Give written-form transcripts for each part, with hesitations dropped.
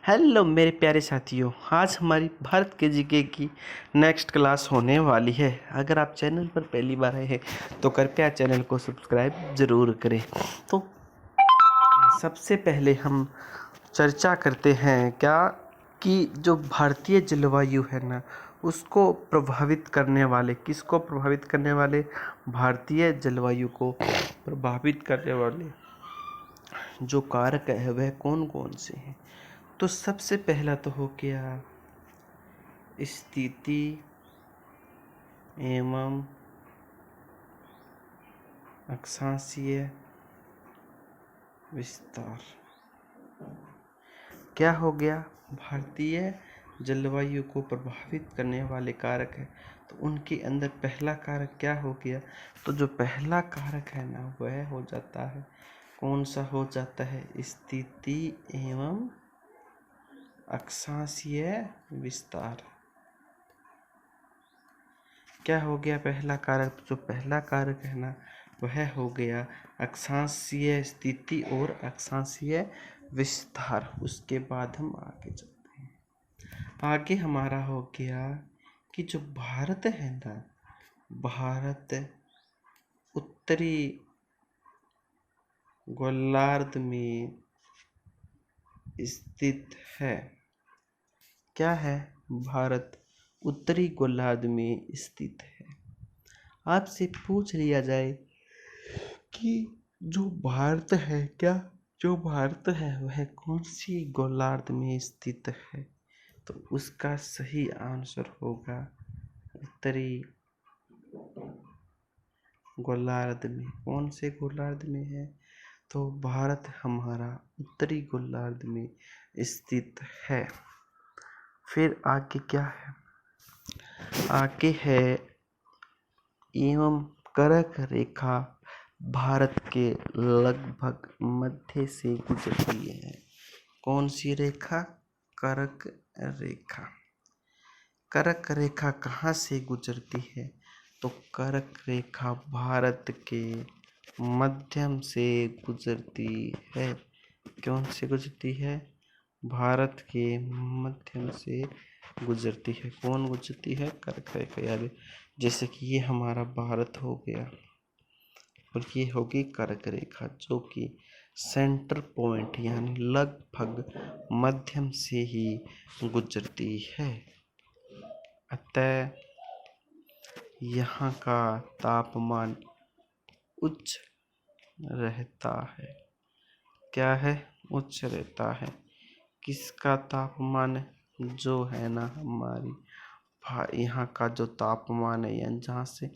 Hello मेरे प्यारे साथियों, आज हमारी भारत के जीके की नेक्स्ट क्लास होने वाली है। अगर आप चैनल पर पहली बार आए हैं तो कृपया चैनल को सब्सक्राइब ज़रूर करें। तो सबसे पहले हम चर्चा करते हैं क्या कि जो भारतीय जलवायु है ना, उसको प्रभावित करने वाले, किसको प्रभावित करने वाले, भारतीय जलवायु को प्रभावित करने वाले जो कारक है वह कौन कौन से हैं। तो सबसे पहला तो हो गया स्थिति एवं अक्षांशीय विस्तार। क्या हो गया? भारतीय जलवायु को प्रभावित करने वाले कारक है, तो उनके अंदर पहला कारक क्या हो गया? तो जो पहला कारक है ना वह हो जाता है, कौन सा हो जाता है? स्थिति एवं अक्षांशीय विस्तार। क्या हो गया पहला कारक? जो पहला कारक है ना वह हो गया अक्षांशीय स्थिति और अक्षांशीय विस्तार। उसके बाद हम आगे चलते हैं। आगे हमारा हो गया कि जो भारत है ना, भारत उत्तरी गोलार्ध में स्थित है। क्या है? भारत उत्तरी गोलार्ध में स्थित है। आपसे पूछ लिया जाए कि जो भारत है, क्या जो भारत है वह कौन सी गोलार्ध में स्थित है, तो उसका सही आंसर होगा उत्तरी गोलार्ध में। कौन से गोलार्ध में है? तो भारत हमारा उत्तरी गोलार्ध में स्थित है। फिर आगे क्या है? आगे है एवं कर्क रेखा भारत के लगभग मध्य से गुजरती है। कौन सी रेखा? कर्क रेखा। कर्क रेखा कहाँ से गुजरती है? तो कर्क रेखा भारत के मध्यम से गुजरती है। कौन से गुजरती है? भारत के मध्यम से गुजरती है। कौन गुजरती है? कर्क रेखा। याद, जैसे कि ये हमारा भारत हो गया और ये होगी कर्क रेखा, जो कि सेंटर पॉइंट यानी लगभग मध्यम से ही गुजरती है। अतः यहाँ का तापमान उच्च रहता है। क्या है? उच्च रहता है। किसका तापमान? जो है ना हमारी यहाँ का जो तापमान है, यानी जहाँ से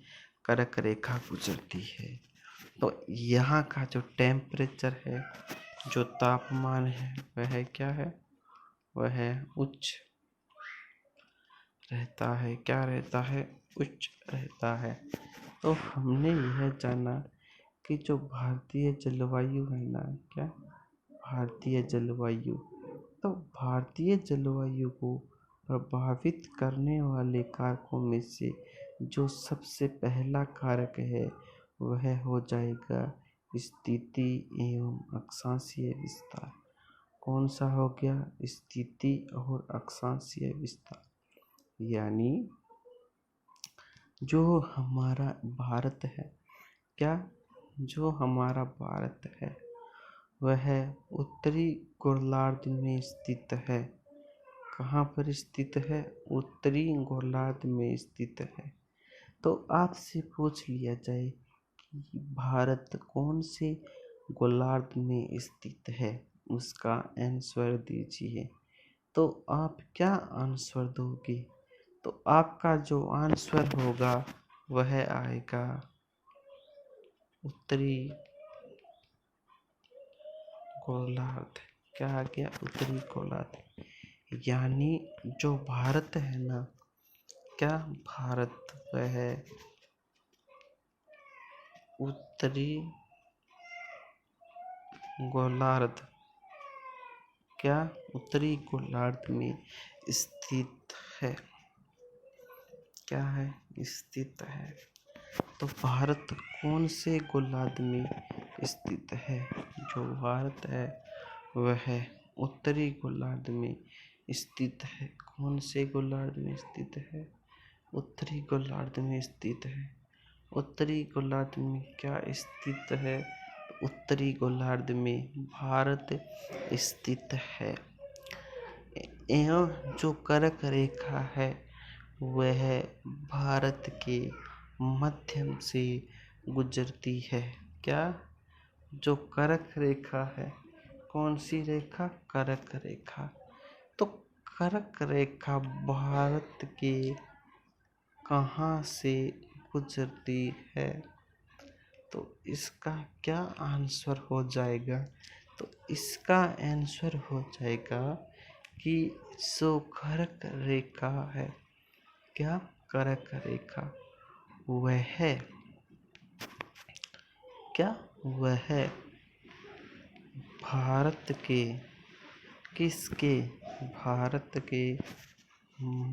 कर्क रेखा गुजरती है, तो यहाँ का जो टेम्परेचर है, जो तापमान है, वह क्या है? वह उच्च रहता है। क्या रहता है? उच्च रहता है। तो हमने यह जाना कि जो भारतीय जलवायु है ना, क्या भारतीय जलवायु, तो भारतीय जलवायु को प्रभावित करने वाले कारकों में से जो सबसे पहला कारक है वह हो जाएगा स्थिति एवं अक्षांशीय विस्तार। कौन सा हो गया? स्थिति और अक्षांशीय विस्तार। यानी जो हमारा भारत है, क्या जो हमारा भारत है वह उत्तरी गोलार्ध में स्थित है। कहाँ पर स्थित है? उत्तरी गोलार्ध में स्थित है। तो आपसे पूछ लिया जाए कि भारत कौन से गोलार्ध में स्थित है, उसका आंसर दीजिए। तो आप क्या आंसर दोगे? तो आपका जो आंसर होगा वह आएगा उत्तरी गोलार्ध। क्या आ गया? उत्तरी गोलार्ध। यानी जो भारत है ना, क्या भारत वह उत्तरी गोलार्ध, क्या उत्तरी गोलार्ध में स्थित है। क्या है? स्थित है। तो भारत कौन से गोलार्ध में स्थित है? जो भारत है वह उत्तरी गोलार्ध में स्थित है। कौन से गोलार्ध में स्थित है? उत्तरी गोलार्ध में स्थित है। उत्तरी गोलार्ध में क्या स्थित है? उत्तरी गोलार्ध में भारत स्थित है। एवं जो कर्क रेखा है वह भारत के मध्यम से गुजरती है। क्या? जो कर्क रेखा है, कौन सी रेखा? कर्क रेखा। तो कर्क रेखा भारत के कहाँ से गुजरती है? तो इसका क्या आंसर हो जाएगा? तो इसका आंसर हो जाएगा कि जो कर्क रेखा है, क्या? कर्क रेखा वह है क्या? वह भारत के किसके? भारत के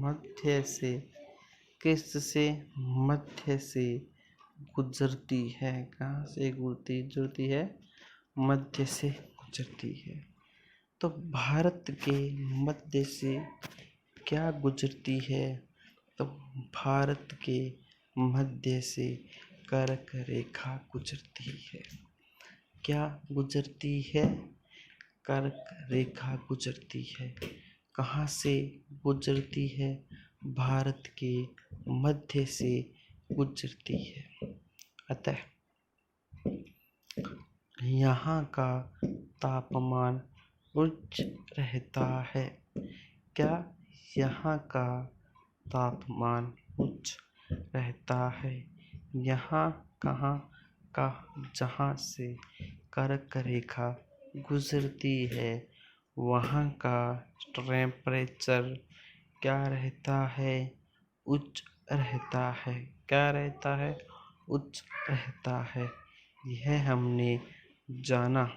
मध्य से किससे? मध्य से गुजरती है। कहाँ से गुजरती है? मध्य से गुजरती है। तो भारत के मध्य से क्या गुजरती है? तो भारत के मध्य से कर्क रेखा गुजरती है। क्या गुजरती है? कर्क रेखा गुजरती है। कहाँ से गुजरती है? भारत के मध्य से गुजरती है। अतः यहाँ का तापमान उच्च रहता है। क्या? यहाँ का तापमान उच्च रहता है। यहाँ कहाँ का? जहाँ से कर्क रेखा गुजरती है वहाँ का टेम्परेचर क्या रहता है? उच्च रहता है। क्या रहता है? उच्च रहता है। यह हमने जाना।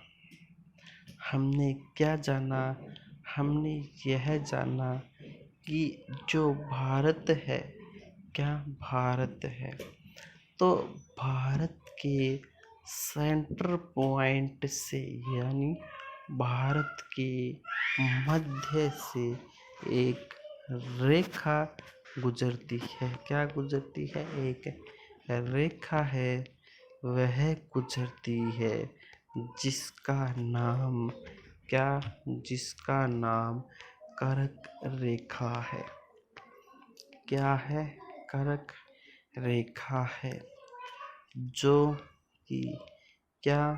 हमने क्या जाना? हमने यह जाना कि जो भारत है, क्या भारत है, तो भारत के सेंटर पॉइंट से यानी भारत के मध्य से एक रेखा गुजरती है। क्या गुजरती है? एक रेखा है, वह गुजरती है जिसका नाम क्या? जिसका नाम कर्क रेखा है। क्या है? कर्क रेखा है। जो कि क्या?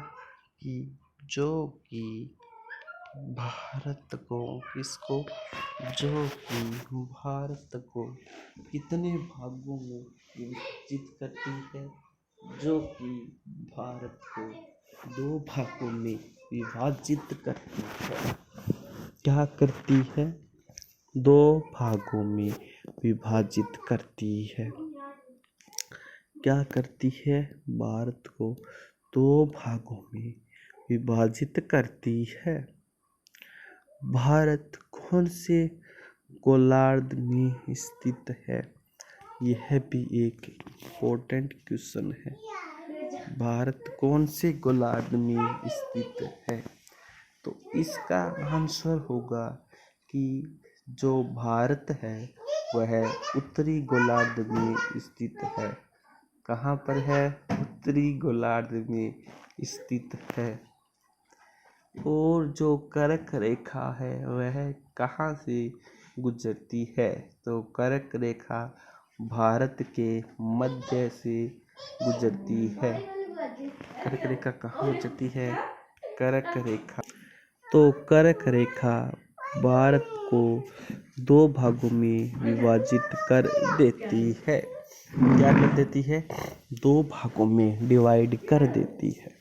कि जो कि भारत को किसको? जो कि भारत को कितने भागों में विभाजित करती है? जो कि भारत को 2 भागों में विभाजित करती है। क्या करती है? 2 भागों में विभाजित करती है। क्या करती है? भारत को 2 भागों में विभाजित करती है। भारत कौन से गोलार्ध में स्थित है? यह भी एक इम्पोर्टेंट क्वेश्चन है। भारत कौन से गोलार्ध में स्थित है? तो इसका आंसर होगा कि जो भारत है वह उत्तरी गोलार्ध में स्थित है। कहाँ पर है? उत्तरी गोलार्ध में स्थित है। और जो कर्क रेखा है वह कहाँ से गुजरती है? तो कर्क रेखा भारत के मध्य से गुजरती है। कर्क रेखा कहाँ गुजरती है? कर्क रेखा। तो कर्क रेखा भारत को 2 भागों में विभाजित कर देती है। क्या कर देती है? 2 भागों में डिवाइड कर देती है।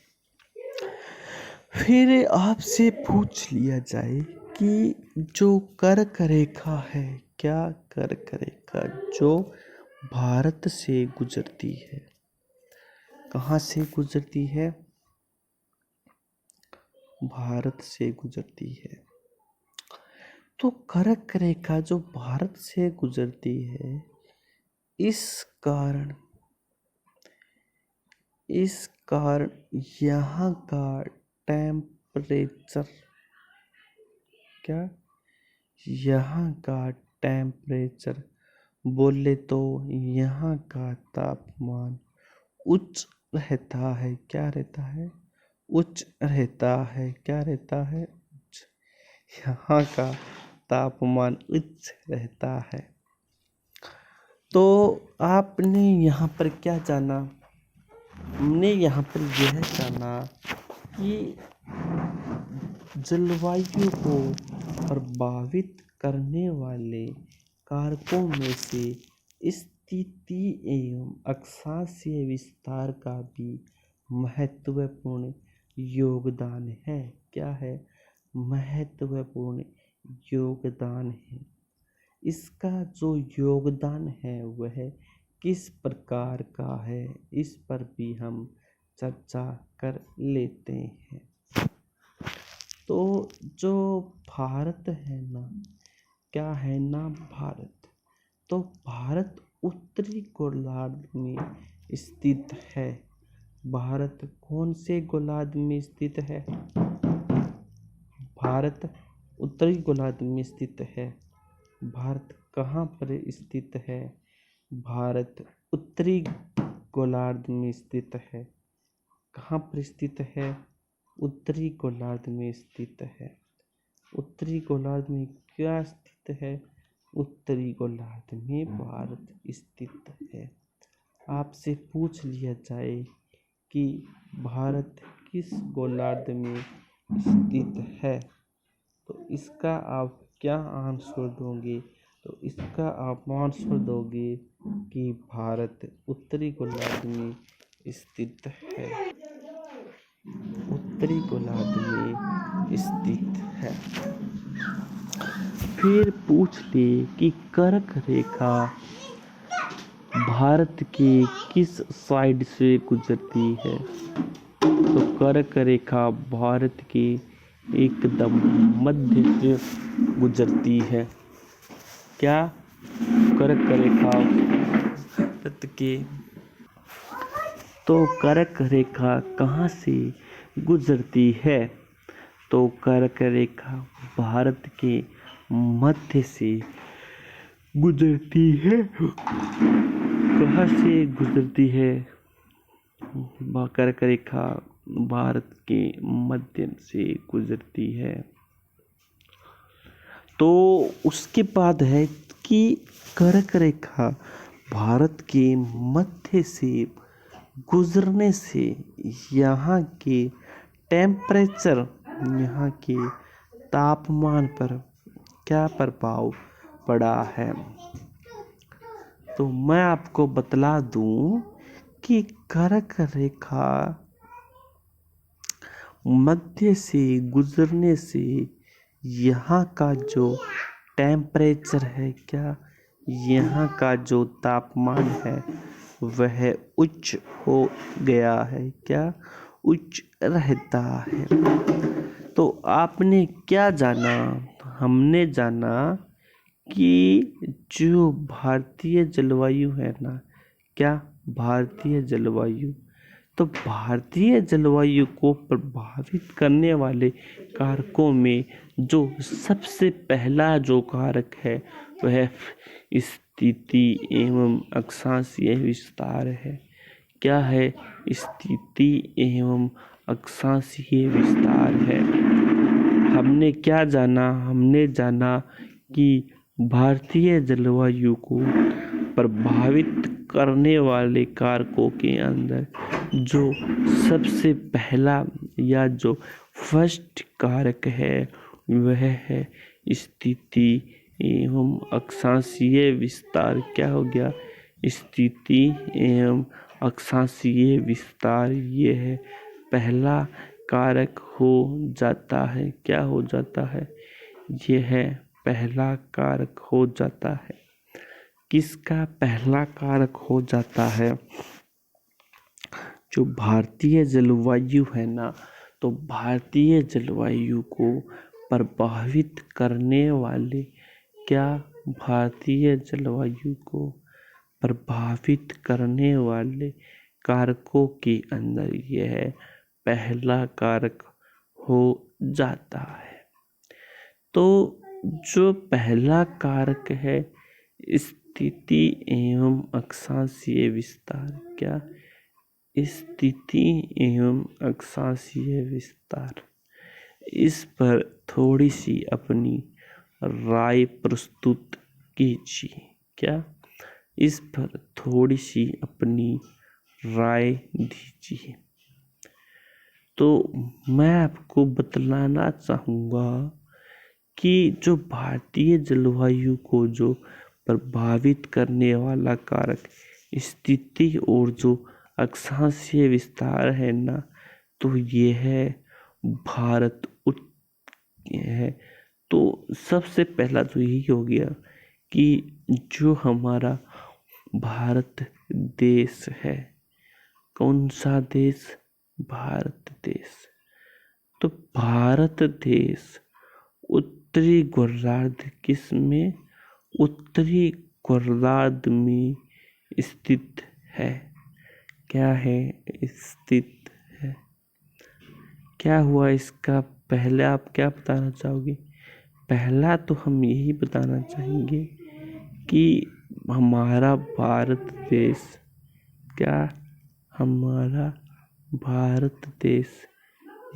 फिर आपसे पूछ लिया जाए कि जो कर्क रेखा है, क्या कर्क रेखा जो भारत से गुजरती है, कहाँ से गुजरती है? भारत से गुजरती है। तो कर्क रेखा जो भारत से गुजरती है, इस कारण यहाँ का टेम्परेचर क्या? यहाँ का टेम्परेचर, बोले तो यहाँ का तापमान उच्च रहता है। क्या रहता है? उच्च रहता है। क्या रहता है? उच्च। यहाँ का तापमान उच्च रहता है। तो आपने यहाँ पर क्या जाना? हमने यहाँ पर यह जाना कि जलवायु को प्रभावित करने वाले कारकों में से स्थिति एवं अक्षांशीय विस्तार का भी महत्वपूर्ण योगदान है। क्या है? महत्वपूर्ण योगदान है। इसका जो योगदान है वह किस प्रकार का है, इस पर भी हम चर्चा कर लेते हैं। तो जो भारत है ना, क्या है ना भारत, तो भारत उत्तरी गोलार्ध में स्थित है। भारत कौन से गोलार्ध में स्थित है? भारत उत्तरी गोलार्ध में स्थित है। भारत कहाँ पर स्थित है? भारत उत्तरी गोलार्ध में स्थित है। कहाँ पर स्थित है? उत्तरी गोलार्ध में स्थित है। उत्तरी गोलार्ध में क्या स्थित है? उत्तरी गोलार्ध में भारत स्थित है। आपसे पूछ लिया जाए कि भारत किस गोलार्ध में स्थित है, तो इसका आप क्या आंसर दोगे? तो इसका आप आंसर दोगे कि भारत उत्तरी गोलार्ध में स्थित है। उत्तरी गोलार्ध में स्थित है। फिर पूछ ले कि कर्क रेखा भारत के किस साइड से गुजरती है? तो कर्क रेखा भारत के एकदम मध्य से गुजरती है। क्या? कर्क रेखा भारत के, तो कर्क रेखा कहाँ से गुजरती है? तो कर्क रेखा भारत के मध्य से गुजरती है। कहाँ से गुजरती है? कर्क रेखा भारत के मध्य से गुजरती है। तो उसके बाद है कि कर्क रेखा भारत के मध्य से गुजरने से यहाँ के टेम्परेचर, यहाँ के तापमान पर क्या प्रभाव पड़ा है? तो मैं आपको बतला दूं कि कर्क रेखा मध्य से गुजरने से यहाँ का जो टेम्परेचर है, क्या, यहाँ का जो तापमान है वह उच्च हो गया है। क्या? उच्च रहता है। तो आपने क्या जाना? हमने जाना कि जो भारतीय जलवायु है ना, क्या, भारतीय जलवायु, तो भारतीय जलवायु को प्रभावित करने वाले कारकों में जो सबसे पहला जो कारक है वह स्थिति एवं अक्षांशीय विस्तार है। क्या है? स्थिति एवं अक्षांशीय विस्तार है। हमने क्या जाना? हमने जाना कि भारतीय जलवायु को प्रभावित करने वाले कारकों के अंदर जो सबसे पहला या जो फर्स्ट कारक है वह है स्थिति एवं अक्षांशीय विस्तार। क्या हो गया? स्थिति एवं अक्षांशीय विस्तार, ये है पहला कारक हो जाता है। क्या हो जाता है? ये है पहला कारक हो जाता है। किसका पहला कारक हो जाता है? जो भारतीय जलवायु है ना, तो भारतीय जलवायु को प्रभावित करने वाले, क्या, भारतीय जलवायु को प्रभावित करने वाले कारकों के अंदर यह पहला कारक हो जाता है। तो जो पहला कारक है स्थिति एवं अक्षांशीय विस्तार, क्या स्थिति एवं अक्षांशीय विस्तार, इस पर थोड़ी सी अपनी राय प्रस्तुत कीजिए। क्या इस पर थोड़ी सी अपनी राय दीजिए। तो मैं आपको बतलाना चाहूँगा कि जो भारतीय जलवायु को जो प्रभावित करने वाला कारक स्थिति और जो अक्षांशीय विस्तार है ना, तो ये है भारत है। तो सबसे पहला तो यही हो गया कि जो हमारा भारत देश है, कौन सा देश? भारत देश। तो भारत देश उत्तरी गोलार्ध किस में? उत्तरी गोलार्ध में स्थित है। क्या है? स्थित है। क्या हुआ इसका? पहले आप क्या बताना चाहोगे? पहला तो हम यही बताना चाहेंगे कि हमारा भारत देश, क्या हमारा भारत देश,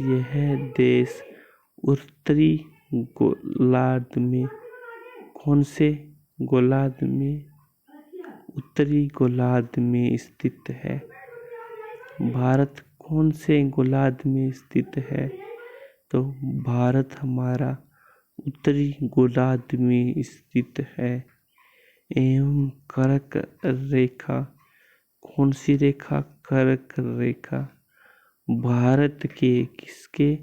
यह देश उत्तरी गोलार्ध में, कौन से गोलार्ध में? उत्तरी गोलार्ध में स्थित है। भारत कौन से गोलार्ध में स्थित है? तो भारत हमारा उत्तरी गोलार्ध में स्थित है। एवं कर्क रेखा, कौन सी रेखा? कर्क रेखा भारत के किसके?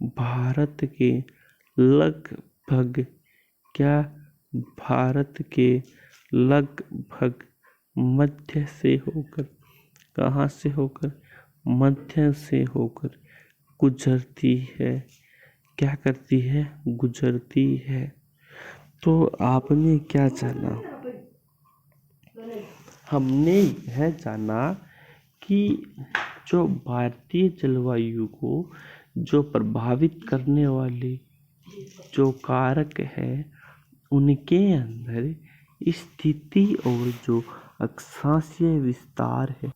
भारत के लगभग, क्या भारत के लगभग मध्य से होकर, कहाँ से होकर? मध्य से होकर गुजरती है। क्या करती है? गुजरती है। तो आपने क्या जाना? हमने यह जाना कि जो भारतीय जलवायु को जो प्रभावित करने वाले जो कारक है, उनके अंदर स्थिति और जो अक्षांशीय विस्तार है,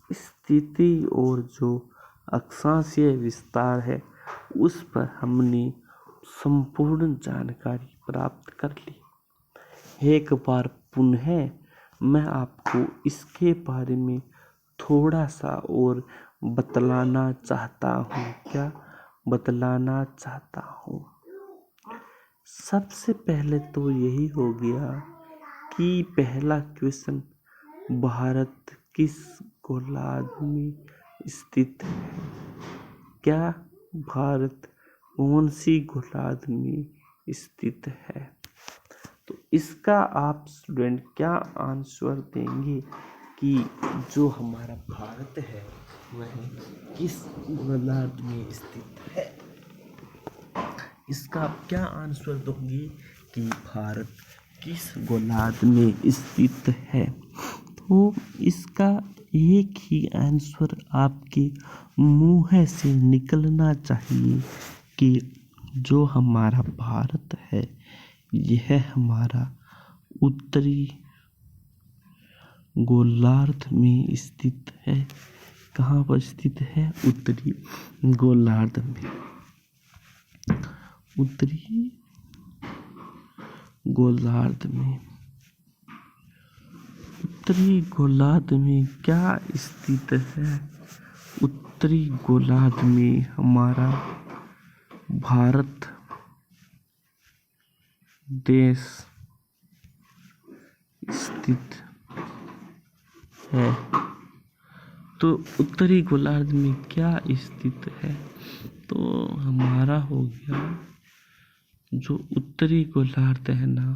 स्थिति और जो अक्षांशीय विस्तार है, उस पर हमने संपूर्ण जानकारी प्राप्त कर ली। एक बार पुनः मैं आपको इसके बारे में थोड़ा सा और बतलाना चाहता हूँ। क्या बतलाना चाहता हूँ? सबसे पहले तो यही हो गया कि पहला क्वेश्चन, भारत किस गोलार्ध में स्थित है? क्या भारत कौन सी गोलार्ध में स्थित है? तो इसका आप स्टूडेंट क्या आंसर देंगे कि जो हमारा भारत है वह किस गोलार्ध में स्थित है? इसका आप क्या आंसर दोगे कि भारत किस गोलार्ध में स्थित है? तो इसका एक ही आंसर आपके मुंह से निकलना चाहिए कि जो हमारा भारत है, यह हमारा उत्तरी गोलार्ध में स्थित है। कहाँ पर स्थित है? उत्तरी गोलार्ध में। उत्तरी गोलार्ध में। उत्तरी गोलार्ध में क्या स्थित है? उत्तरी गोलार्ध में हमारा भारत देश स्थित है। तो उत्तरी गोलार्ध में क्या स्थित है? तो हमारा हो गया जो उत्तरी गोलार्ध है ना,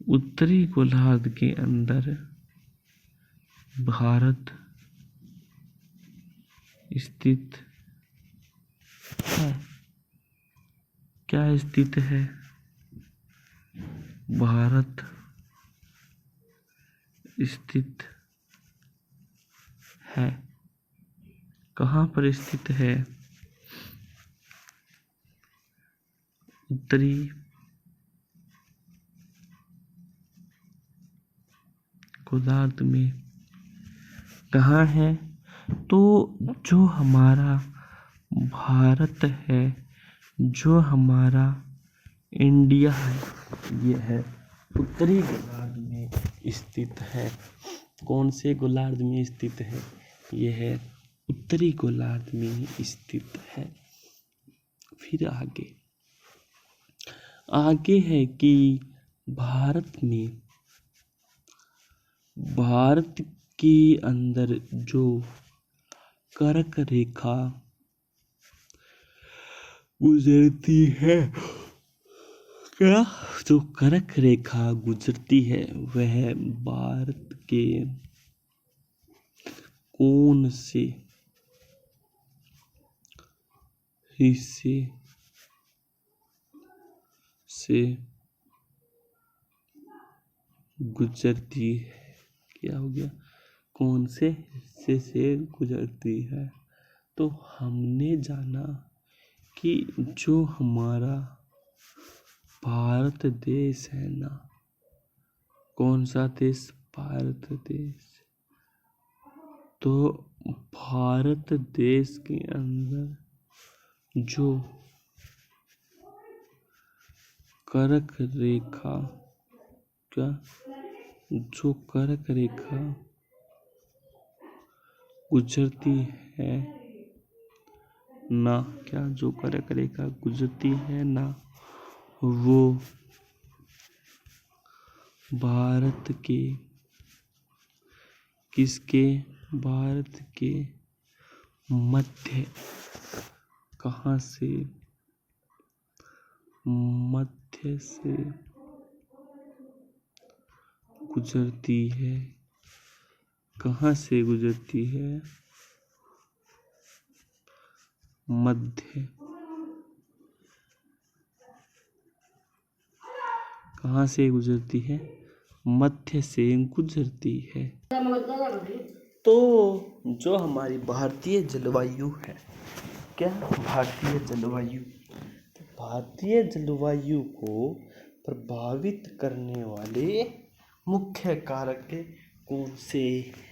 उत्तरी गोलार्ध के अंदर भारत स्थित है। क्या स्थित है? भारत स्थित है। कहाँ पर स्थित है? उत्तरी गोलार्ध में कहाँ है? तो जो हमारा भारत है, जो हमारा इंडिया है, ये है उत्तरी गोलार्ध में स्थित है। कौन से गोलार्ध में स्थित है? ये है उत्तरी गोलार्ध में स्थित है। फिर आगे है कि भारत के अंदर जो कर्क रेखा गुजरती है, क्या जो कर्क रेखा गुजरती है वह भारत के कौन से हिस्से से गुजरती है? क्या हो गया? कौन से हिस्से से गुजरती है? तो हमने जाना कि जो हमारा भारत देश है ना, कौन सा देश? भारत देश। तो भारत देश के अंदर जो कर्क रेखा गुजरती है ना, जो कर्क रेखा गुजरती है ना, वो भारत के मध्य कहाँ से? मध्य से गुजरती है। कहाँ से गुजरती है? मध्य। कहाँ से गुजरती है? मध्य से गुजरती है। तो जो हमारी भारतीय जलवायु है, क्या भारतीय जलवायु को प्रभावित करने वाले मुख्य कारक कौन से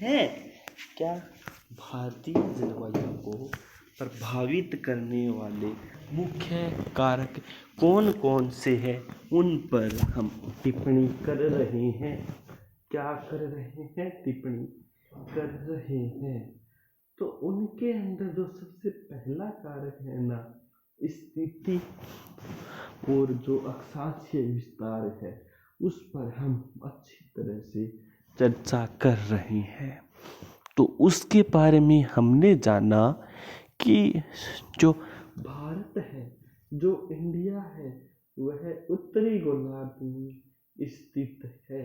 हैं? क्या भारतीय जलवायु को प्रभावित करने वाले मुख्य कारक कौन कौन से हैं? उन पर हम टिप्पणी कर रहे हैं। क्या कर रहे हैं? टिप्पणी कर रहे हैं। तो उनके अंदर जो सबसे पहला कारक है ना, स्थिति और जो अक्षांशीय विस्तार है, उस पर हम अच्छी तरह से चर्चा कर रहे हैं। तो उसके बारे में हमने जाना कि जो भारत है, जो इंडिया है, वह उत्तरी गोलार्ध में स्थित है।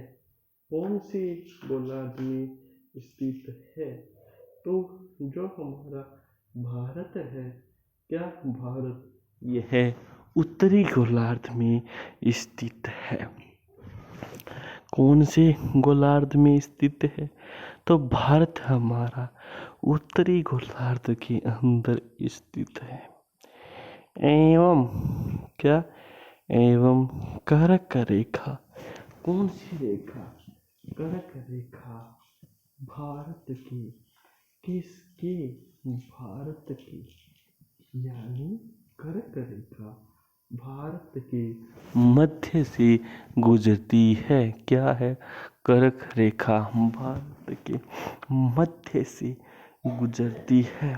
कौन से गोलार्ध में स्थित है? तो जो हमारा भारत है, क्या भारत यह उत्तरी गोलार्ध में स्थित है। कौन से गोलार्ध में स्थित है? तो भारत हमारा उत्तरी गोलार्ध के अंदर स्थित है। एवं कर्क रेखा, कौन सी रेखा? कर्क रेखा भारत की यानी कर्क रेखा भारत के मध्य से गुजरती है। क्या है? कर्क रेखा भारत के मध्य से गुजरती है।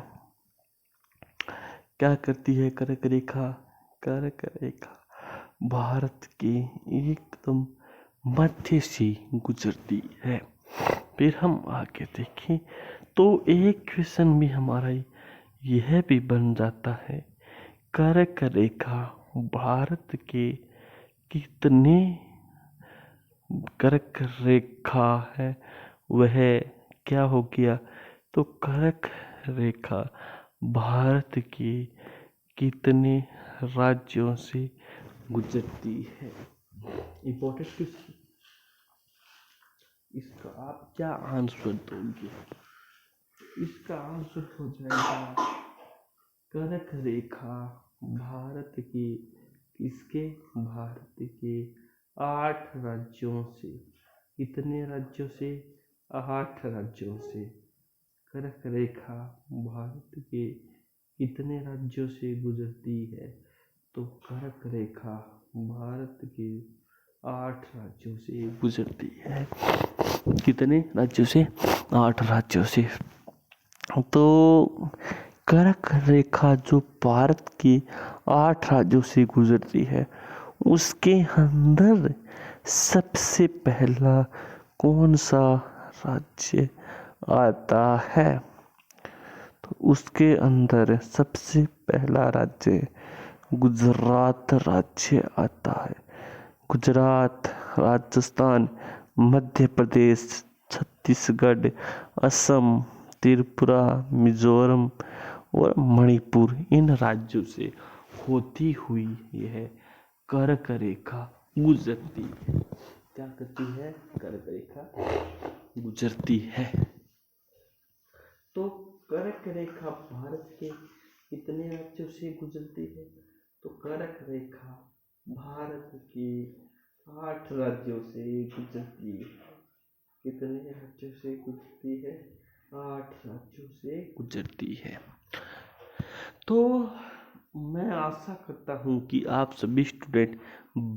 क्या करती है कर्क रेखा? कर्क रेखा भारत के एकदम मध्य से गुजरती है। फिर हम आगे देखें तो एक क्वेश्चन भी हमारा यह भी बन जाता है, कर्क रेखा भारत के कितने कर्क रेखा है वह क्या हो गया? तो कर्क रेखा भारत के कितने राज्यों से गुजरती है? Important question. इसका आप क्या आंसर दोगे? इसका आंसर हो जाएगा कर्क रेखा भारत के किसके? भारत के 8 राज्यों से। कितने राज्यों से? 8 राज्यों से। कर्क रेखा भारत के कितने राज्यों से गुजरती है? तो कर्क रेखा भारत के 8 राज्यों से गुजरती है। कितने राज्यों से? 8 राज्यों से। तो कर्क रेखा जो भारत के 8 राज्यों से गुजरती है, उसके अंदर सबसे पहला कौन सा राज्य आता है? तो उसके अंदर सबसे पहला राज्य गुजरात राज्य आता है। गुजरात, राजस्थान, मध्य प्रदेश, छत्तीसगढ़, असम, त्रिपुरा, मिजोरम और मणिपुर, इन राज्यों से होती हुई यह कर्क रेखा गुजरती है। क्या करती है? कर्क रेखा गुजरती है। तो कर्क रेखा भारत के कितने राज्यों से गुजरती है? तो कर्क रेखा भारत के 8 राज्यों से गुजरती है। कितने राज्यों से गुजरती है? 8 राज्यों से गुजरती है। तो मैं आशा करता हूँ कि आप सभी स्टूडेंट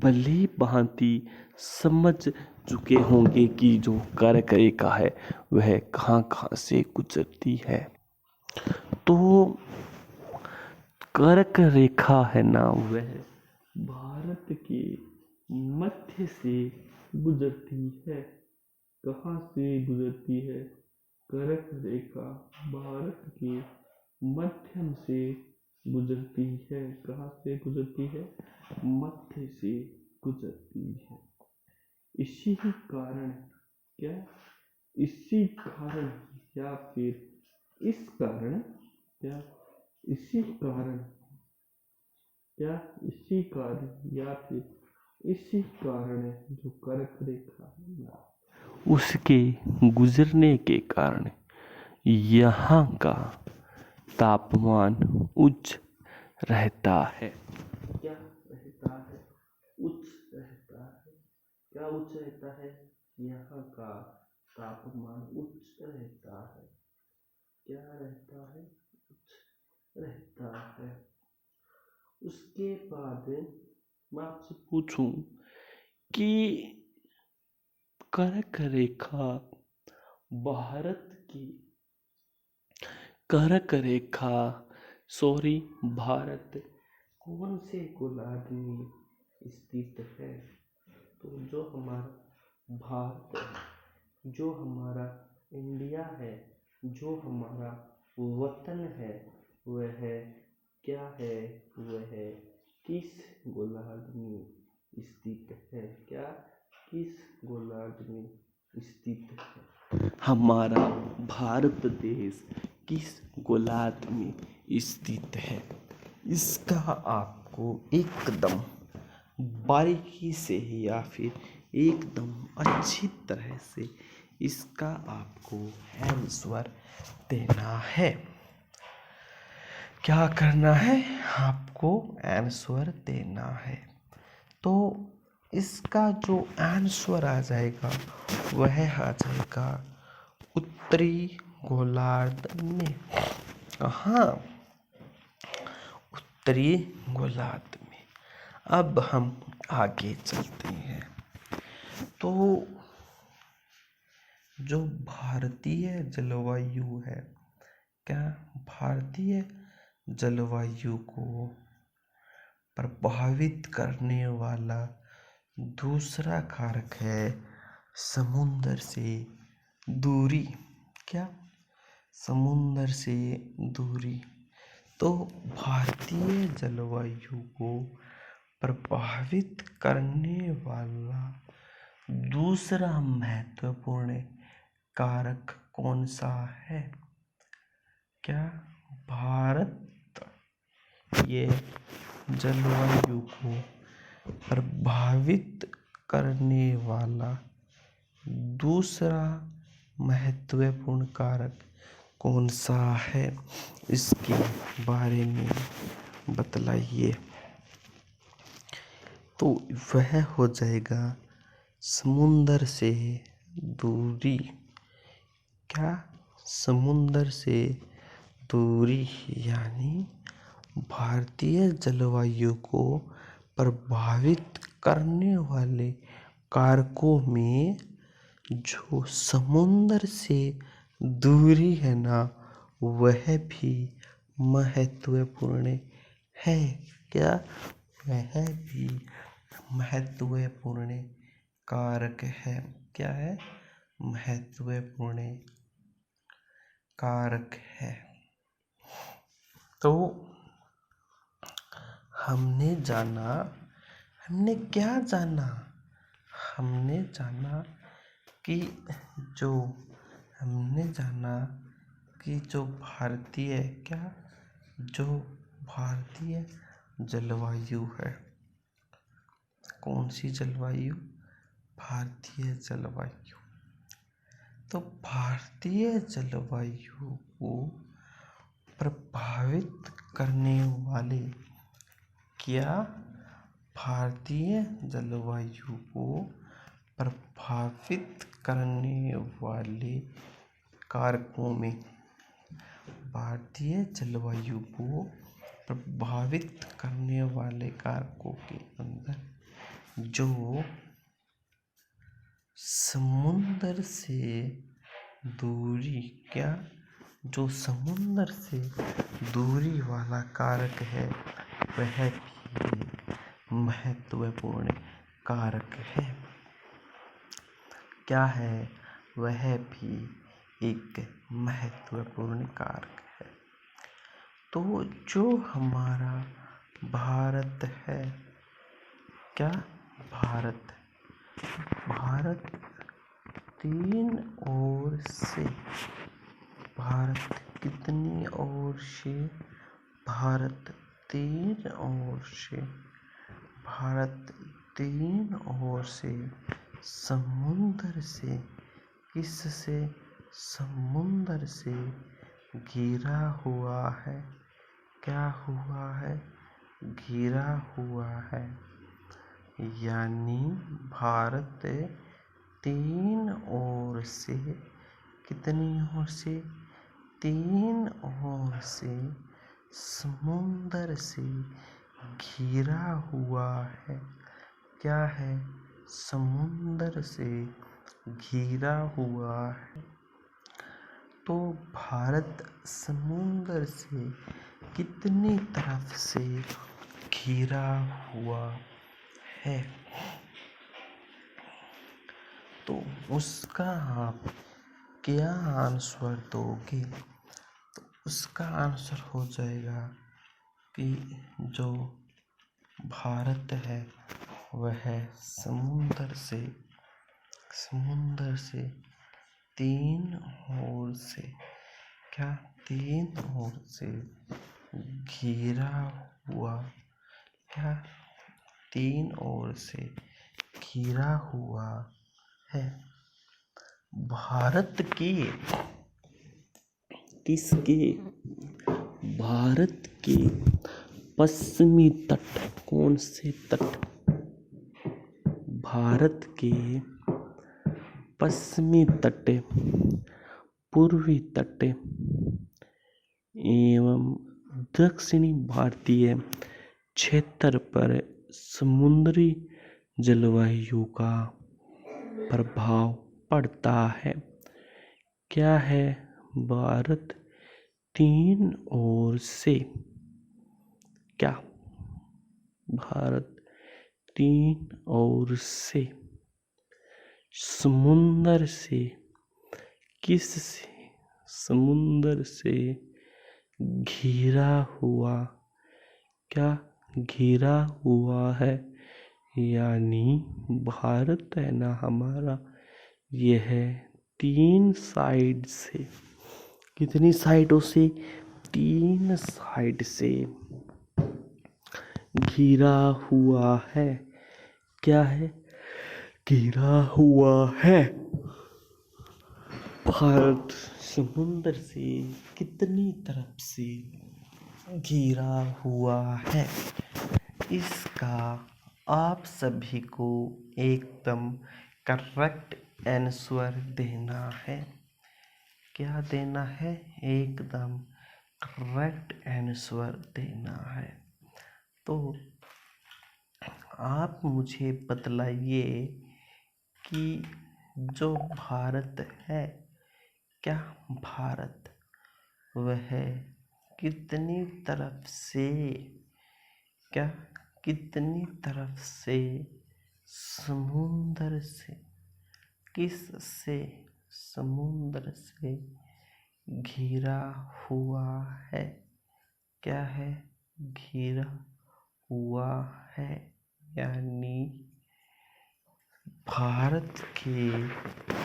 भली भांति समझ चुके होंगे कि जो कर्क रेखा है वह कहाँ कहाँ से गुजरती है। तो कर्क रेखा है ना, वह भारत के मध्य से गुजरती है। कहाँ से गुजरती है? कर्क रेखा भारत के मध्यम से गुजरती है। कहाँ से गुजरती है? मध्य से गुजरती है। इसी कारण क्या? इसी कारण या फिर इस कारण क्या? इसी कारण क्या? इसी कारण या फिर इसी कारण जो कर्क रेखा है, उसके गुजरने के कारण यहाँ का तापमान उच्च रहता है। क्या रहता है? उच्च रहता है। क्या उच्च रहता है? यहाँ का तापमान उच्च रहता है। क्या रहता है? उच्च रहता है। उसके बाद मैं आपसे पूछूं कि कर्क रेखा भारत की भारत कौन से गोलार्ध में स्थित है? तो जो हमारा भारत है, जो हमारा इंडिया है, जो हमारा वतन है, वह क्या है? वह किस गोलार्ध में स्थित है? क्या? किस गोलार्ध में स्थित है? हमारा भारत देश किस गोलार्ध में स्थित है? इसका आपको एकदम बारीकी से या फिर एकदम अच्छी तरह से इसका आपको आंसर देना है। क्या करना है? आपको आंसर देना है। तो इसका जो आंसर आ जाएगा वह आ जाएगा उत्तरी गोलार्ध में। हाँ, उत्तरी गोलार्ध में। अब हम आगे चलते हैं। तो जो भारतीय जलवायु है, क्या भारतीय जलवायु को प्रभावित करने वाला दूसरा कारक है समुद्र से दूरी। क्या? समुद्र से दूरी। तो भारतीय जलवायु को प्रभावित करने वाला दूसरा महत्वपूर्ण कारक कौन सा है? क्या? भारत ये जलवायु को प्रभावित करने वाला दूसरा महत्वपूर्ण कारक कौन सा है? इसके बारे में बतलाइए। तो वह हो जाएगा समुंदर से दूरी। क्या? समुंदर से दूरी, यानी भारतीय जलवायु को प्रभावित करने वाले कारकों में जो समुंदर से दूरी है ना, वह भी महत्वपूर्ण है। क्या? वह भी महत्वपूर्ण कारक है। क्या है? महत्वपूर्ण कारक है। तो हमने क्या जाना? हमने जाना कि जो भारतीय जलवायु है। कौन सी जलवायु? भारतीय जलवायु। तो भारतीय जलवायु को प्रभावित करने वाले भारतीय जलवायु को प्रभावित करने वाले कारकों में, भारतीय जलवायु को प्रभावित करने वाले कारकों के अंदर जो समुंदर से दूरी, जो समुंदर से दूरी वाला कारक है, वह भी महत्वपूर्ण कारक है। क्या है? वह भी एक महत्वपूर्ण कारक है। तो जो हमारा भारत है, भारत तीन ओर से, कितनी ओर से? भारत तीन ओर से समुंदर से, किससे? समुंदर से घिरा हुआ है। क्या हुआ है? घिरा हुआ है। यानी भारत तीन ओर से, कितनी ओर से? तीन ओर से समुंदर से घिरा हुआ है। क्या है? समुंदर से घिरा हुआ है। तो भारत समुंदर से कितनी तरफ से घिरा हुआ है? तो उसका आप क्या आंसर दोगे? तो उसका आंसर हो जाएगा कि जो भारत है वह समुंदर से तीन ओर से, तीन ओर से घिरा हुआ, तीन ओर से घिरा हुआ है। भारत के पश्चिमी तट, कौन से तट? भारत के पश्चिमी तट, पूर्वी तट एवं दक्षिणी भारतीय क्षेत्र पर समुद्री जलवायु का प्रभाव पड़ता है। क्या है? भारत तीन ओर से, भारत तीन ओर से समुंदर से, किससे? समुंदर से घिरा हुआ, घिरा हुआ है। यानी भारत है ना हमारा, यह तीन साइड से, कितनी साइडों से? तीन साइड से घिरा हुआ है। क्या है? घिरा हुआ है। भारत समुंदर से कितनी तरफ से घिरा हुआ है? इसका आप सभी को एकदम करेक्ट आंसर देना है। क्या देना है? एकदम करेक्ट आंसर देना है। तो आप मुझे बतलाइए कि जो भारत है, क्या भारत वह कितनी तरफ से, क्या कितनी तरफ से समुंदर से, किस से समुंदर से घिरा हुआ है? क्या है? घिरा हुआ है। यानी भारत के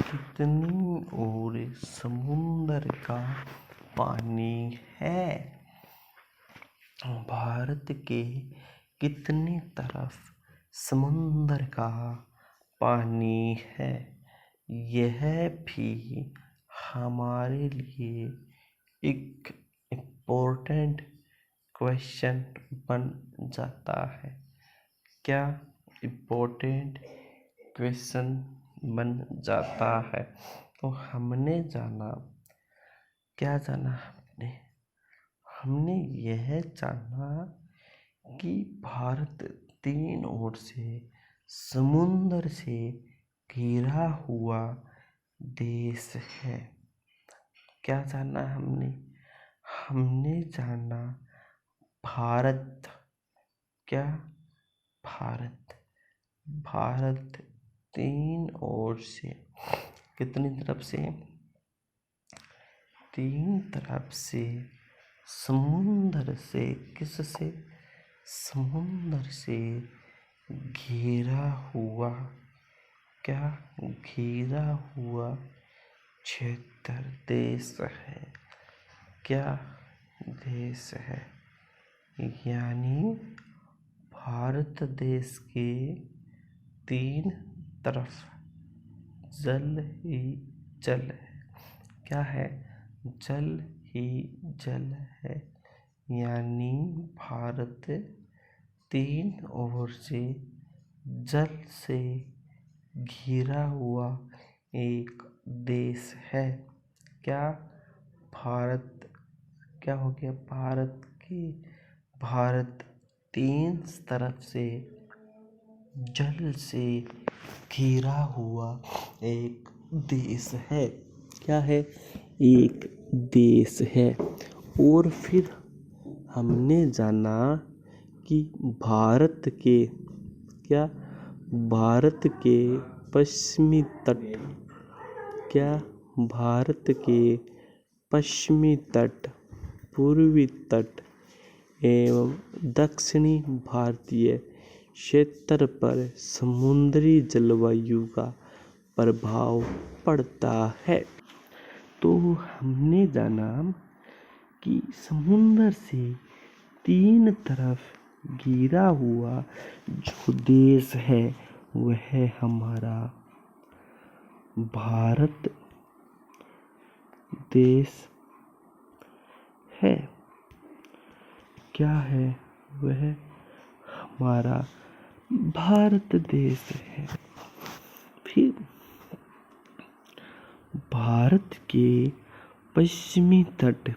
कितनी ओर समुंदर का पानी है? भारत के कितनी तरफ समुंदर का पानी है? यह भी हमारे लिए एक इम्पोर्टेंट क्वेश्चन बन जाता है। क्या इम्पोर्टेंट क्वेश्चन बन जाता है। तो हमने जाना, क्या जाना हमने यह जाना कि भारत तीन ओर से समुंदर से घिरा हुआ देश है। क्या जाना हमने? हमने जाना भारत, क्या भारत तीन ओर से, कितनी तरफ से? तीन तरफ से समुंदर से, किस से? समुंदर से घिरा हुआ, क्या घिरा हुआ क्षेत्र देश है। क्या देश है? यानी भारत देश के तीन तरफ जल ही जल है। क्या है? जल ही जल है। यानी भारत तीन ओर से जल से घिरा हुआ एक देश है। क्या भारत, क्या हो गया? भारत तीन तरफ से जल से घिरा हुआ एक देश है। क्या है? एक देश है। और फिर हमने जाना कि भारत के, क्या भारत के पश्चिमी तट, क्या भारत के पश्चिमी तट, पूर्वी तट एवं दक्षिणी भारतीय क्षेत्र पर समुद्री जलवायु का प्रभाव पड़ता है। तो हमने जाना कि समुद्र से तीन तरफ घिरा हुआ जो देश है वह हमारा भारत देश है। क्या है? वह हमारा भारत देश है। फिर भारत के पश्चिमी तट,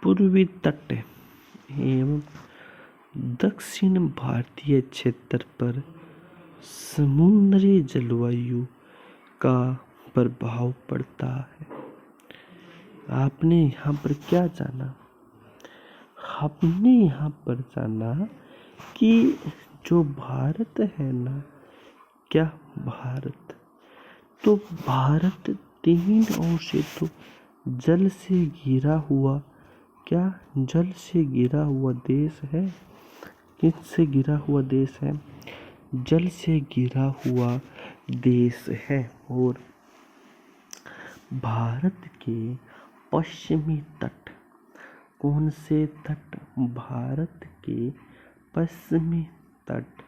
पूर्वी तट एवं दक्षिण भारतीय क्षेत्र पर समुद्री जलवायु का प्रभाव पड़ता है। आपने यहाँ पर क्या जाना? आपने यहाँ पर जाना कि जो भारत है ना, क्या भारत, तो भारत तीन ओर से तो जल से घिरा हुआ, क्या जल से घिरा हुआ देश है। किससे घिरा हुआ देश है? जल से घिरा हुआ देश है। और भारत के पश्चिमी तट, कौन से तट? भारत के पश्चिमी तट,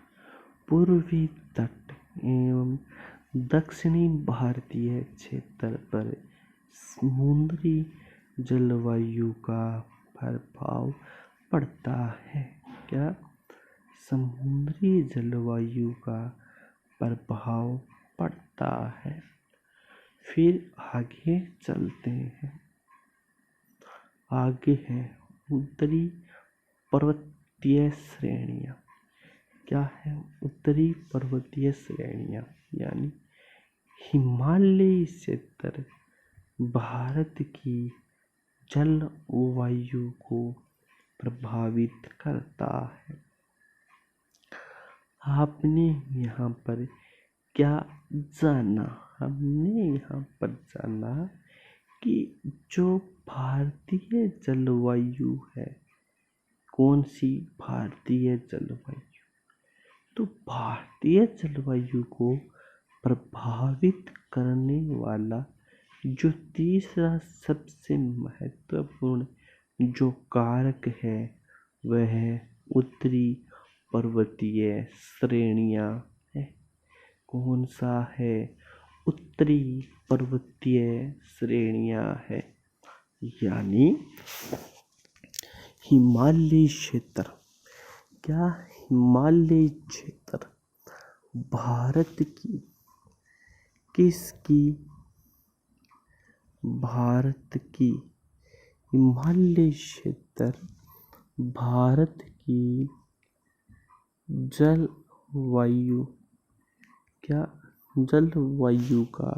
पूर्वी तट एवं दक्षिणी भारतीय क्षेत्र पर समुद्री जलवायु का प्रभाव पड़ता है। क्या? समुद्री जलवायु का प्रभाव पड़ता है। फिर आगे चलते हैं। आगे है उत्तरी पर्वतीय श्रेणियाँ। क्या है उत्तरी पर्वतीय श्रेणियाँ? यानी हिमालयी क्षेत्र भारत की जलवायु को प्रभावित करता है। आपने यहाँ पर क्या जाना? हमने यहाँ पर जाना कि जो भारतीय जलवायु है, कौन सी भारतीय जलवायु? तो भारतीय जलवायु को प्रभावित करने वाला जो तीसरा सबसे महत्वपूर्ण जो कारक है वह है उत्तरी पर्वतीय श्रेणियाँ है। कौन सा है? उत्तरी पर्वतीय श्रेणियाँ है। यानी हिमालयी क्षेत्र। क्या हिमालयी क्षेत्र भारत की किसकी? भारत की हिमालयी क्षेत्र भारत की जलवायु, क्या जलवायु का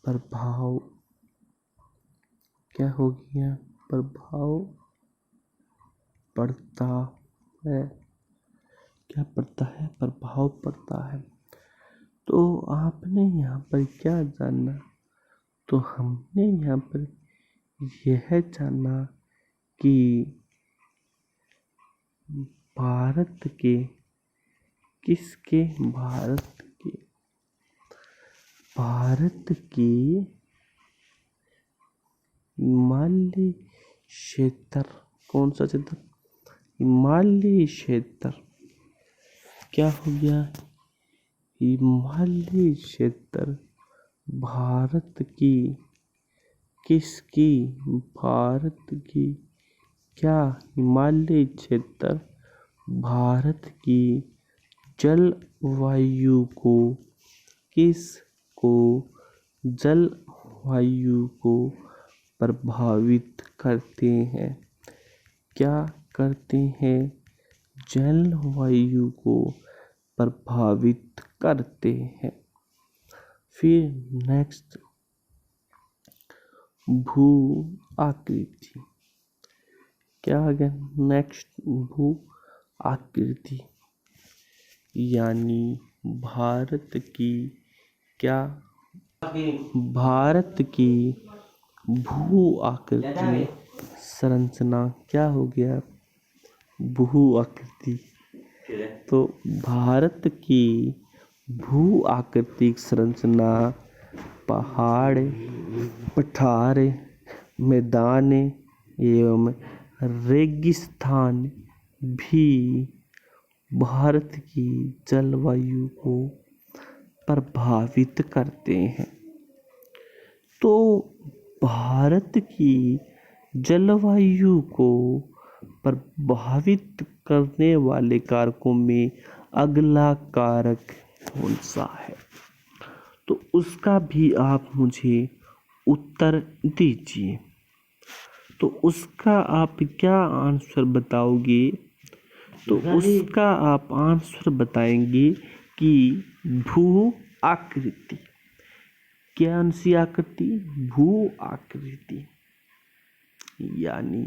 प्रभाव क्या हो गया? प्रभाव पड़ता है। क्या पड़ता है? प्रभाव पड़ता है। तो आपने यहाँ पर क्या जाना? तो हमने यहाँ पर यह जाना कि भारत के किसके? भारत के हिमालयी क्षेत्र। कौन सा क्षेत्र? हिमालयी क्षेत्र। क्या हो गया? हिमालयी क्षेत्र भारत की किसकी? भारत की क्या? हिमालयी क्षेत्र भारत की जलवायु को जलवायु को प्रभावित करते हैं। क्या करते हैं? जलवायु को प्रभावित करते हैं। फिर नेक्स्ट भू आकृति। क्या आ गया? नेक्स्ट भू आकृति। यानी भारत की क्या? भारत की भू आकृति संरचना। क्या हो गया? भू आकृति। तो भारत की भू आकृतिक संरचना पहाड़, पठार, मैदान एवं रेगिस्तान भी भारत की जलवायु को प्रभावित करते हैं। तो भारत की जलवायु को प्रभावित करने वाले कारकों में अगला कारक कौन सा है? तो उसका भी आप मुझे उत्तर दीजिए। तो उसका आप क्या आंसर बताओगे? तो उसका आप आंसर बताएंगे कि भू आकृति। कौन सी आकृति? भू आकृति। यानी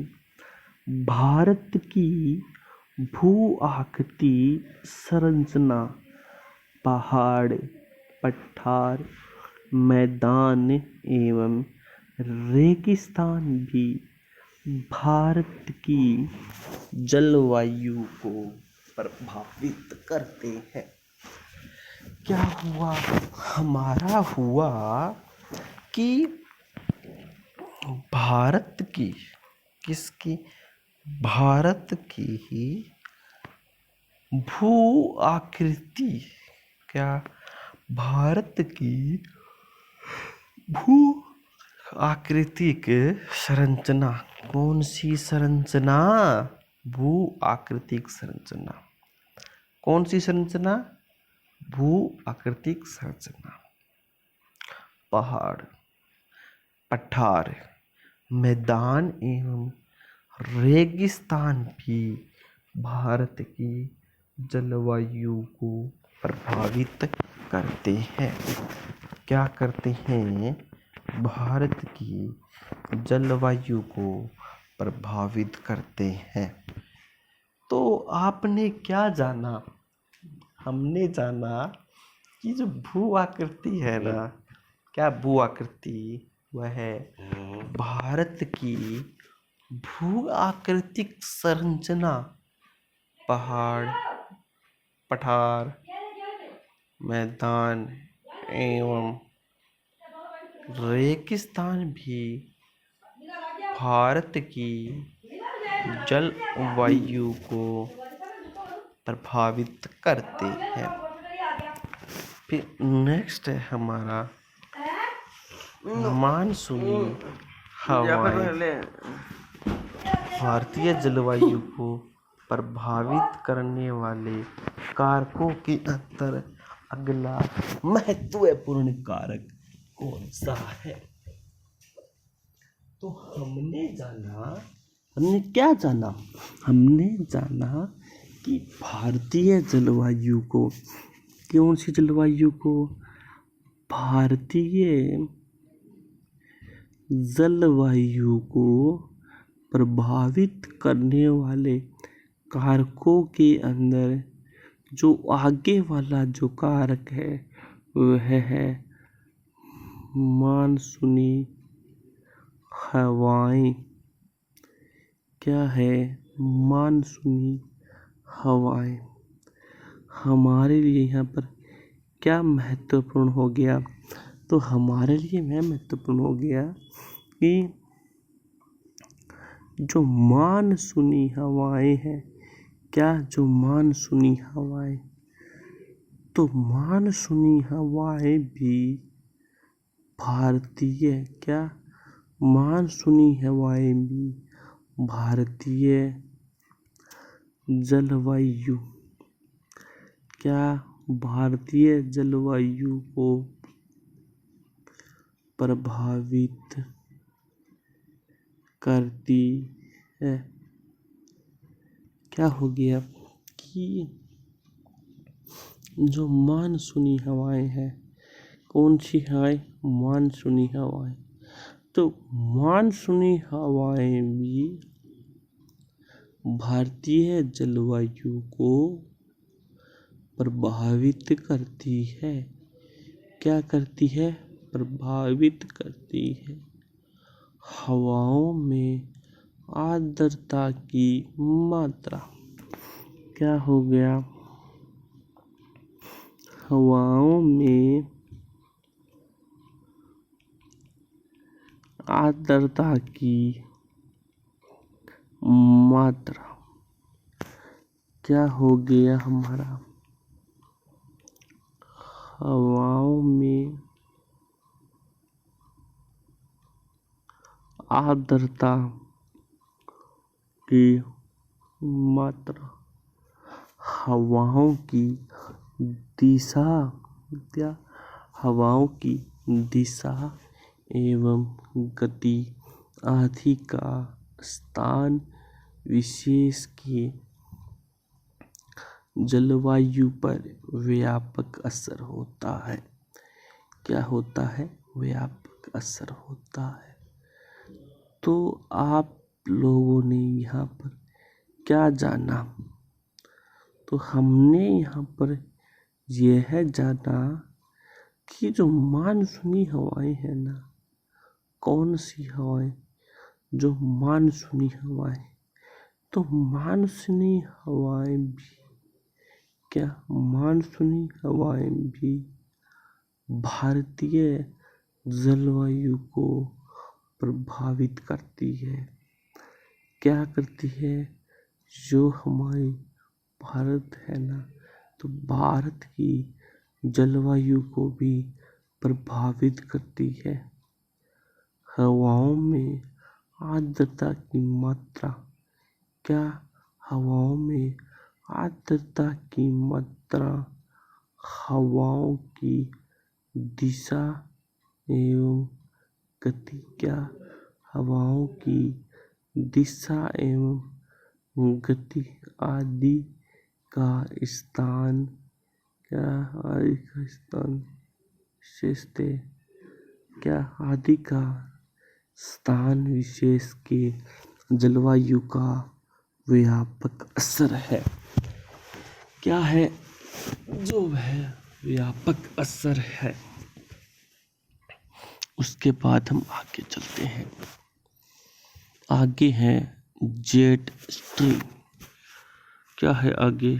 भारत की भू आकृति संरचना पहाड़, पठार, मैदान एवं रेगिस्तान भी भारत की जलवायु को प्रभावित करते हैं। क्या हुआ? हमारा हुआ कि भारत की किसकी? भारत की ही भू आकृति। क्या? भारत की भू आकृतिक संरचना। कौन सी संरचना? भू आकृतिक संरचना। कौन सी संरचना? भू आकृतिक संरचना। पहाड़, पठार, मैदान एवं रेगिस्तान भी भारत की जलवायु को प्रभावित करते हैं। क्या करते हैं? भारत की जलवायु को प्रभावित करते हैं। तो आपने क्या जाना? हमने जाना कि जो भू आकृति है ना, क्या भू आकृति? वह भारत की भू आकृतिक संरचना पहाड़, पठार, मैदान एवं रेगिस्तान भी भारत की जलवायु को प्रभावित करते हैं। फिर नेक्स्ट है हमारा मानसूनी हवाएं। भारतीय जलवायु को प्रभावित करने वाले कारकों के अंदर अगला महत्वपूर्ण कारक कौन सा है? तो हमने क्या जाना? हमने जाना कि भारतीय जलवायु को, कौन सी जलवायु को? भारतीय जलवायु को प्रभावित करने वाले कारकों के अंदर जो आगे वाला जो कारक है वह है मानसूनी हवाएं। क्या है? मानसूनी हवाएं। हमारे लिए यहाँ पर क्या महत्वपूर्ण हो गया? तो हमारे लिए यह महत्वपूर्ण हो गया कि जो मानसूनी हवाएं हैं, क्या जो मानसूनी हवाएं, तो मानसूनी हवाएं भी भारतीय, क्या मानसूनी हवाएं भी भारतीय जलवायु, क्या भारतीय जलवायु को प्रभावित करती है। क्या हो गया कि जो मानसूनी हवाएं हैं, कौन सी हवाएं? मानसूनी हवाएं। तो मानसूनी हवाएं भी भारतीय जलवायु को प्रभावित करती है। क्या करती है? प्रभावित करती है। हवाओं में आर्द्रता की मात्रा। क्या हो गया? हवाओं में आर्द्रता की मात्रा। क्या हो गया हमारा? हवाओं में आर्द्रता की मात्रा। हवाओं की दिशा, क्या? हवाओं की दिशा एवं गति आदि का स्थान विशेष के जलवायु पर व्यापक असर होता है। क्या होता है? व्यापक असर होता है। तो आप लोगों ने यहाँ पर क्या जाना? तो हमने यहाँ पर यह जाना कि जो मानसूनी हवाएं हैं ना, कौन सी हवाएं? जो मानसूनी हवाएं। तो मानसूनी हवाएं भी, क्या मानसूनी हवाएं भी भारतीय जलवायु को प्रभावित करती है। क्या करती है? जो हमारी भारत है ना, तो भारत की जलवायु को भी प्रभावित करती है। हवाओं में आर्द्रता की मात्रा। क्या? हवाओं में आर्द्रता की मात्रा, हवाओं की दिशा एवं गति। क्या हवाओं की दिशा एवं गति आदि का स्थान विशेषते क्या आदि का स्थान विशेष के जलवायु का व्यापक असर है। क्या है जो वह व्यापक असर है। उसके बाद हम आगे चलते हैं। आगे है जेट स्ट्रीम। क्या है आगे?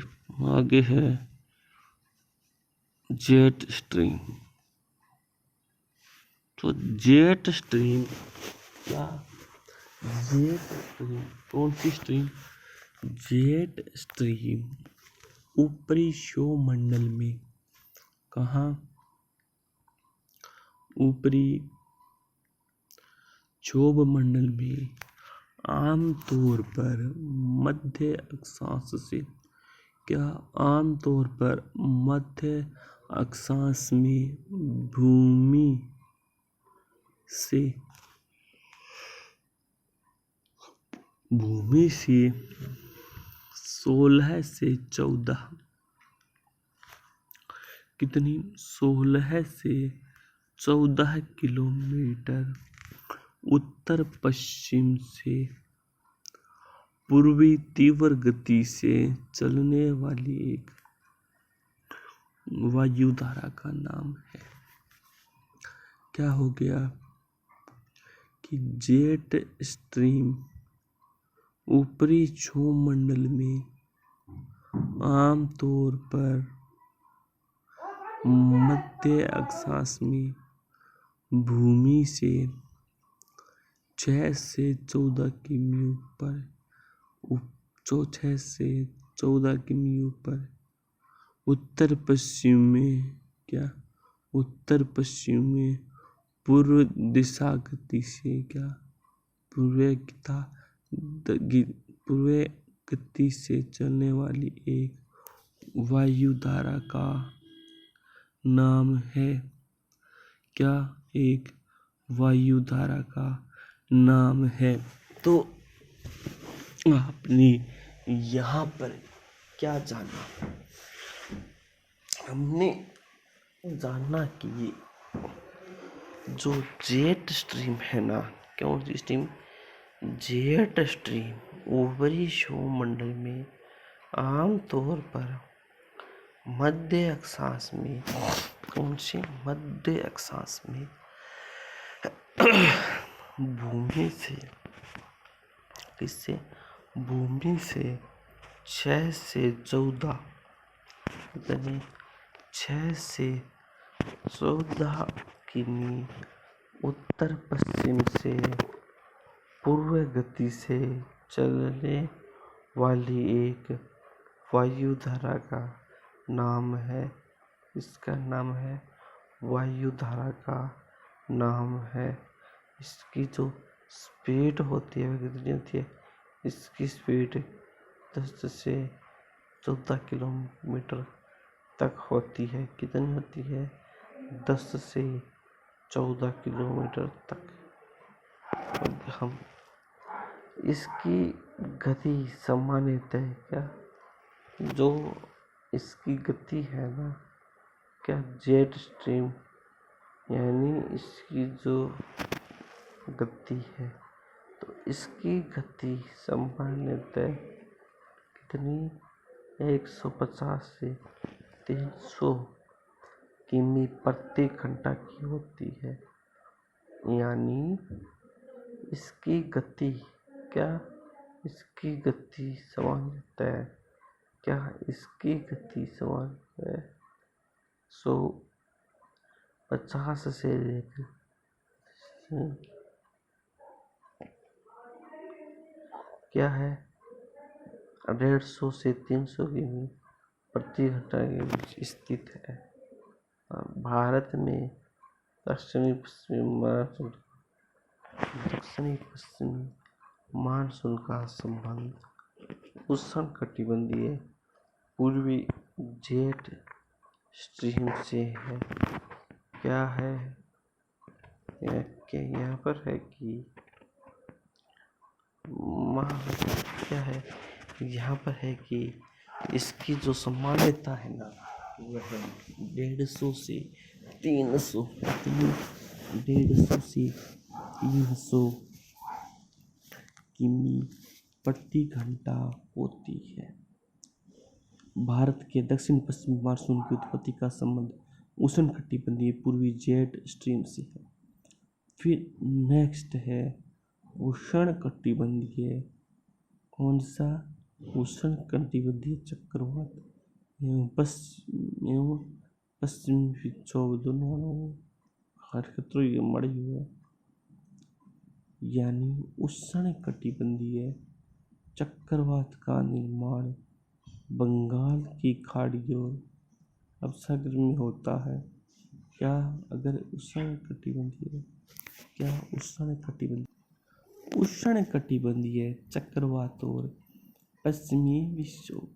आगे है जेट स्ट्रीम। तो जेट स्ट्रीम क्या? जेट स्ट्रीम कौन सी स्ट्रीम? जेट स्ट्रीम ऊपरी क्षोभमंडल में, कहाँ? ऊपरी क्षोभमंडल में आमतौर पर मध्य अक्षांश से। क्या आमतौर पर मध्य अक्षांश में भूमि से 16 से 14 कितनी? 16 से 14 किलोमीटर उत्तर पश्चिम से पूर्वी तीव्र गति से चलने वाली एक वायुधारा का नाम है। क्या हो गया कि जेट स्ट्रीम ऊपरी क्षोभमंडल में आमतौर पर मध्य अक्षांश में भूमि से 6 से 14 किमी पर 6 से 14 किमी ऊपर उत्तर पश्चिम में। क्या? उत्तर पश्चिम में पूर्व दिशा गति से। क्या? पूर्व गति से चलने वाली एक वायुधारा का नाम है। क्या? एक वायुधारा का नाम है। तो आपने यहाँ पर क्या जाना? हमने जाना कि जो जेट स्ट्रीम है ना, कौन सी स्ट्रीम? जेट स्ट्रीम ऊपरी क्षोभमंडल में आमतौर पर मध्य अक्षांश में, कौन सी? मध्य अक्षांश में भूमि से, किससे? भूमि से 6 से 14 यानी 6 से 14 किमी उत्तर पश्चिम से पूर्व गति से चलने वाली एक वायुधारा का नाम है। इसका नाम है वायुधारा का नाम है। इसकी जो स्पीड होती है वह कितनी होती है? इसकी स्पीड 10 से 14 किलोमीटर तक होती है। कितनी होती है? 10 से 14 किलोमीटर तक। हम इसकी गति सामान्यतः क्या? जो इसकी गति है ना, क्या? जेट स्ट्रीम यानी इसकी जो गति है, तो इसकी गति सामान्यतः कितनी? 150 से 300 किमी प्रति घंटा की होती है। यानी इसकी गति क्या? इसकी गति सामान्यतः क्या? इसकी गति सामान्यतः 150 से लेकर क्या है 150 से 300 किमी प्रति घंटा के बीच स्थित है। भारत में दक्षिणी पश्चिमी मानसून का संबंध उष्णकटिबंधीय पूर्वी जेट स्ट्रीम से है। क्या है क्या यहाँ पर है कि क्या है यहाँ पर है कि इसकी जो सामान्यता है ना वह 150 से 300 किमी प्रति घंटा होती है। भारत के दक्षिण पश्चिमी मानसून की उत्पत्ति का संबंध उष्णकटिबंधीय पूर्वी जेट स्ट्रीम से है। फिर नेक्स्ट है उष्णकटिबंधीय, कौन सा? उष्णकटिबंधीय चक्रवात एवं पश्चिमी विक्षोभ दोनों हरकतों ये मड़ी हुए, यानी उष्णकटिबंधीय चक्रवात का निर्माण बंगाल की खाड़ी और अरब सागर में होता है। क्या अगर उष्णकटिबंधीय चक्रवात और पश्चिमी विक्षोभ,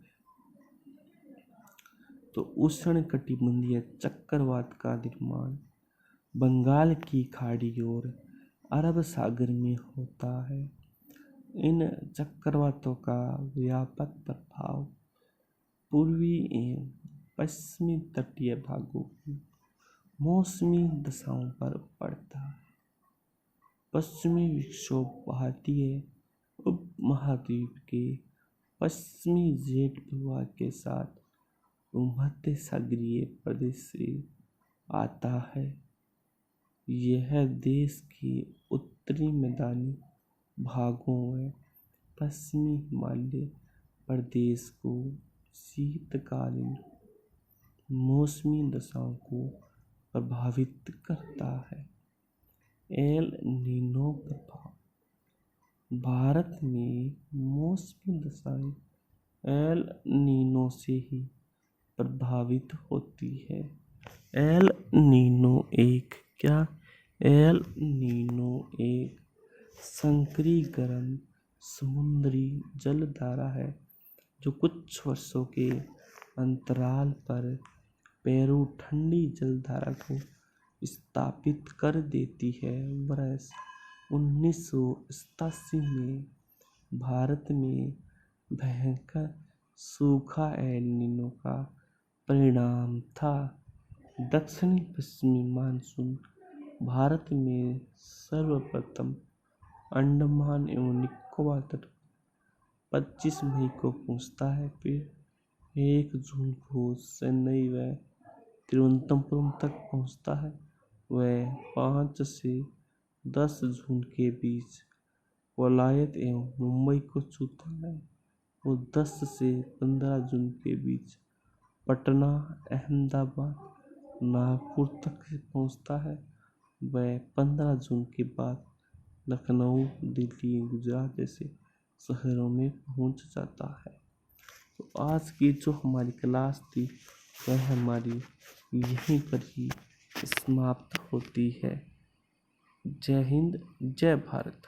तो उष्णकटिबंधीय चक्रवात का निर्माण बंगाल की खाड़ी और अरब सागर में होता है। इन चक्रवातों का व्यापक प्रभाव पूर्वी एवं पश्चिमी तटीय भागों की मौसमी दशाओं पर पड़ता है। पश्चिमी विक्षोभ भारतीय उपमहाद्वीप के पश्चिमी जेट प्रवाह के साथ भूमध्य सागरीय प्रदेश से आता है। यह देश के उत्तरी मैदानी भागों में पश्चिमी हिमालय प्रदेश को शीतकालीन मौसमी दशाओं को प्रभावित करता है। एल नीनो प्रभाव, भारत में मौसमी दशाएं एल नीनो से ही प्रभावित होती है। एल नीनो एक संकरी गर्म समुद्री जलधारा है जो कुछ वर्षों के अंतराल पर पेरू ठंडी जलधारा को स्थापित कर देती है। वर्ष 1987 में भारत में भयंकर सूखा एल नीनो का परिणाम था। दक्षिणी पश्चिमी मानसून भारत में सर्वप्रथम अंडमान एवं निकोबार तट 25 मई को पहुंचता है। फिर 1 जून को चेन्नई व तिरुवनंतपुरम तक पहुंचता है। वह 5 से 10 जून के बीच कोलायत एवं मुंबई को छूता है और 10 से 15 जून के बीच पटना, अहमदाबाद, नागपुर तक पहुंचता है। वह 15 जून के बाद लखनऊ, दिल्ली, गुजरात जैसे शहरों में पहुंच जाता है। तो आज की जो हमारी क्लास थी वह हमारी यहीं पर ही समाप्त होती है। जय हिंद, जय भारत।